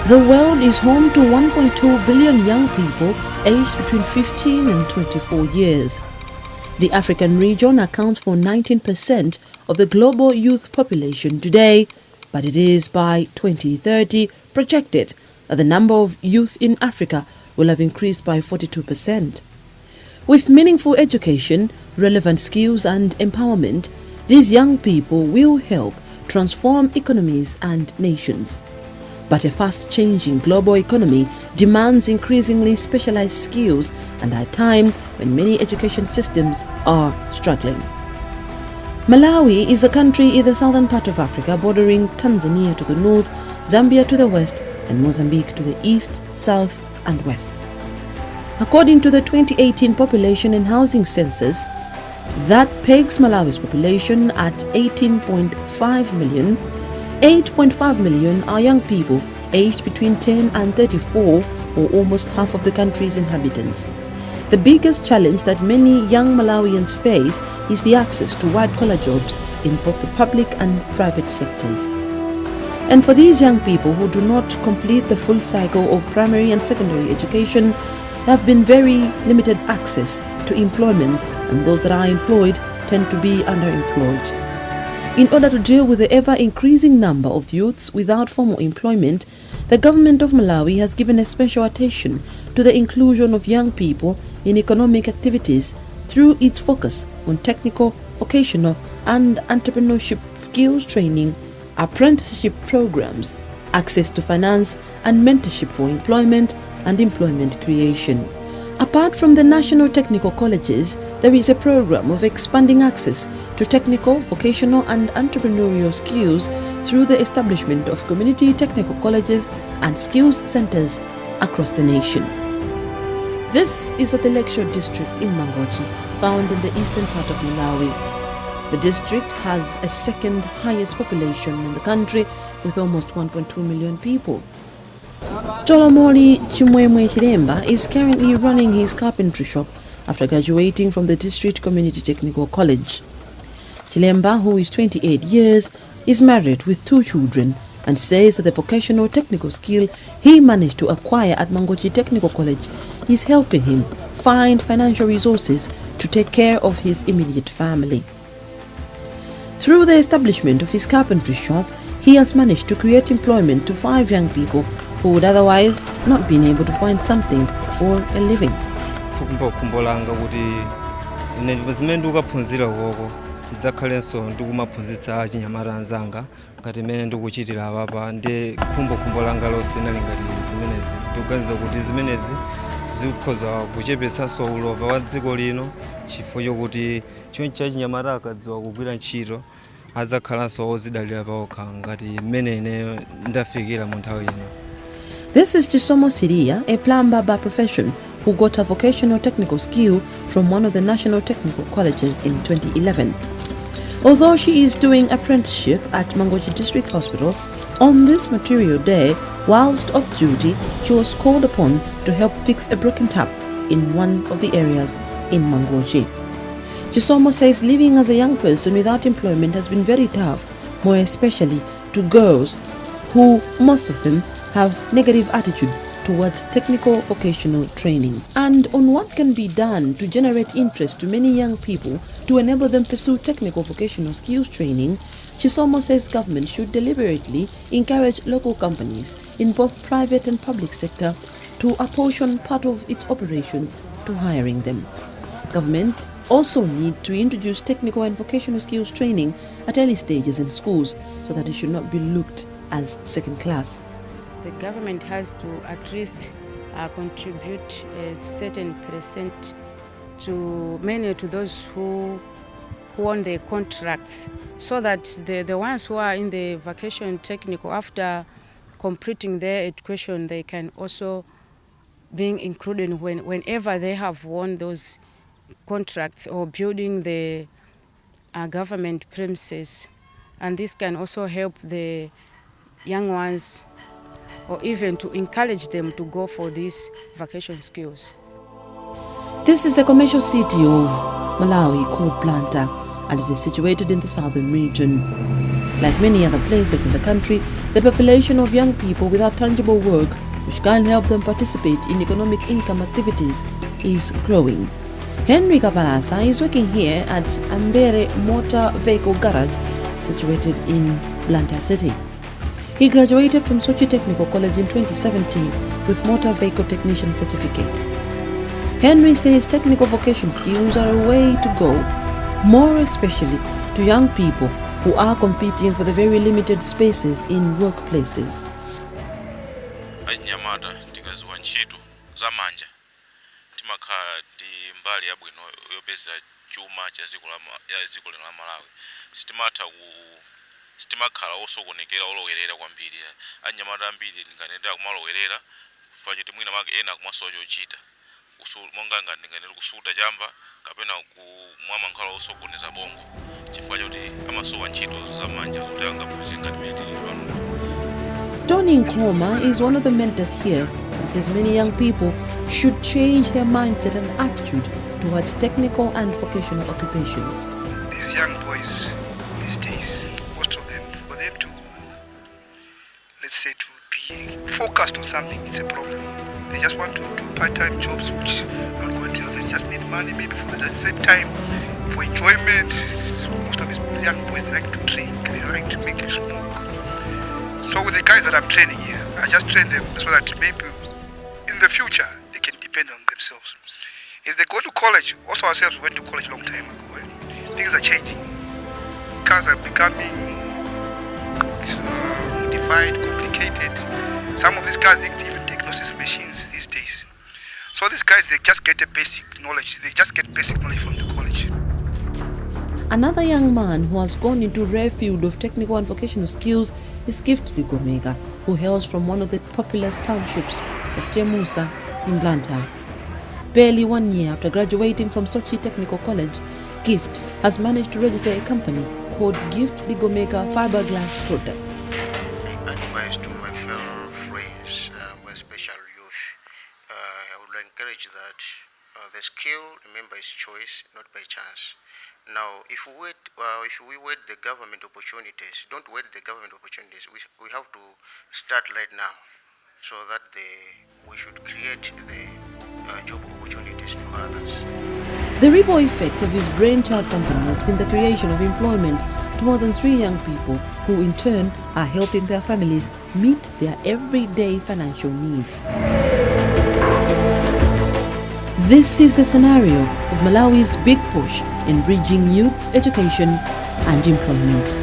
The world is home to 1.2 billion young people aged between 15 and 24 years. The African region accounts for 19% of the global youth population today, but it is by 2030 projected that the number of youth in Africa will have increased by 42%. With meaningful education, relevant skills and empowerment, these young people will help transform economies and nations. But a fast-changing global economy demands increasingly specialized skills and at a time when many education systems are struggling. Malawi is a country in the southern part of Africa bordering Tanzania to the north, Zambia to the west, and Mozambique to the east, south, and west. According to the 2018 Population and Housing Census, that pegs Malawi's population at 18.5 million. 8.5 million are young people aged between 10 and 34, or almost half of the country's inhabitants. The biggest challenge that many young Malawians face is the access to white-collar jobs in both the public and private sectors. And for these young people who do not complete the full cycle of primary and secondary education, there have been very limited access to employment, and those that are employed tend to be underemployed. In order to deal with the ever-increasing number of youths without formal employment, the government of Malawi has given a special attention to the inclusion of young people in economic activities through its focus on technical, vocational and entrepreneurship skills training, apprenticeship programs, access to finance and mentorship for employment and employment creation. Apart from the national technical colleges, there is a program of expanding access to technical, vocational and entrepreneurial skills through the establishment of community technical colleges and skills centers across the nation. This is at the Lakeshore district in Mangochi, found in the eastern part of Malawi. The district has a second highest population in the country with almost 1.2 million people. Tolomoli Chimwemwe Chilemba is currently running his carpentry shop after graduating from the District Community Technical College. Chilemba, who is 28 years, is married with 2 children and says that the vocational technical skill he managed to acquire at Mangochi Technical College is helping him find financial resources to take care of his immediate family. Through the establishment of his carpentry shop, he has managed to create employment to 5 young people who would otherwise not been able to find something for a living. Kumbolanga kuti zimene ndikuphunzira koko ndizakhalenso ndikumaphunzitsa achinyamata anzanga ngati mmene ndikuchitira apapa ndi kumbolanga lonse nali ngati zimenezi. Ndikuganiza kuti zimenezi zikhoza kuchepetsanso ulova wa dziko lino chifukwa chokuti chonchi achinyamata akadziwa kugwira ntchito adzakhalanso ozidalira pawokha ngati mmene ine ndafikira mu nthawi ino. This is Chisomo Siria, a plumber by profession who got a vocational technical skill from one of the national technical colleges in 2011. Although she is doing apprenticeship at Mangochi District Hospital, on this material day, whilst off duty, she was called upon to help fix a broken tap in one of the areas in Mangochi. Chisomo says living as a young person without employment has been very tough, more especially to girls who, most of them, have negative attitude towards technical vocational training. And on what can be done to generate interest to many young people to enable them pursue technical vocational skills training, Chisomo says government should deliberately encourage local companies in both private and public sector to apportion part of its operations to hiring them. Government also need to introduce technical and vocational skills training at early stages in schools so that it should not be looked as second class. The government has to at least contribute a certain percent to those who won the contracts, so that the ones who are in the vocational technical, after completing their education, they can also be included whenever they have won those contracts or building the government premises. And this can also help the young ones, or even to encourage them to go for these vocational skills. This is the commercial city of Malawi called Blantyre, and it is situated in the southern region. Like many other places in the country, the population of young people without tangible work, which can help them participate in economic income activities, is growing. Henry Kapalasa is working here at Ambere Motor Vehicle Garage, situated in Blantyre City. He graduated from Sochi Technical College in 2017 with Motor Vehicle Technician Certificate. Henry says technical vocation skills are a way to go, more especially to young people who are competing for the very limited spaces in workplaces. Achinyamata tikaziwa ntchito zamanja timakhala ndi mbali yabwino yopeza chuma cha dziko la Malawi. Sitimakhala osokonekera olowerera kwambiri. Anyamata ambiri ndinganenda kumalowerera fachiti mwina make ena kumasowa chochita monga ndinganenda kusuta chamba kapena kumwa mankhwala osokoneza bongo chifukwa choti amasowa ntchito zamanja zoti angaphunzire ngati mene tili pano. Tony Nkrumah is one of the mentors here and says many young people should change their mindset and attitude towards technical and vocational occupations. These young boys these days, most of them, for them to, let's say, to be focused on something, it's a problem. They just want to do part-time jobs which are going to help them. Just need money maybe for the same time, for enjoyment. Most of these young boys, they like to drink, they like to make you smoke. So with the guys that I'm training here, I just train them so that maybe in the future they can depend on themselves. If they go to college, also ourselves went to college a long time ago, and things are changing. Cars are becoming modified, complicated. Some of these cars, they even diagnosis machines these days. So these guys, they just get a basic knowledge. They just get basic knowledge from the college. Another young man who has gone into rare field of technical and vocational skills is Gift Ligomega, who hails from one of the populous townships of Chemusa in Blantyre. Barely 1 year after graduating from Sochi Technical College, Gift has managed to register a company called Gift Ligomega Fiberglass Products. Advice to my fellow friends, especially youth, I would encourage that the skill, remember, is choice, not by chance. Now, if we wait the government opportunities, don't wait the government opportunities. We have to start right now, so that we should create the job opportunities to others. The ripple effect of his brainchild company has been the creation of employment to more than 3 young people who in turn are helping their families meet their everyday financial needs. This is the scenario of Malawi's big push in bridging youth's education and employment.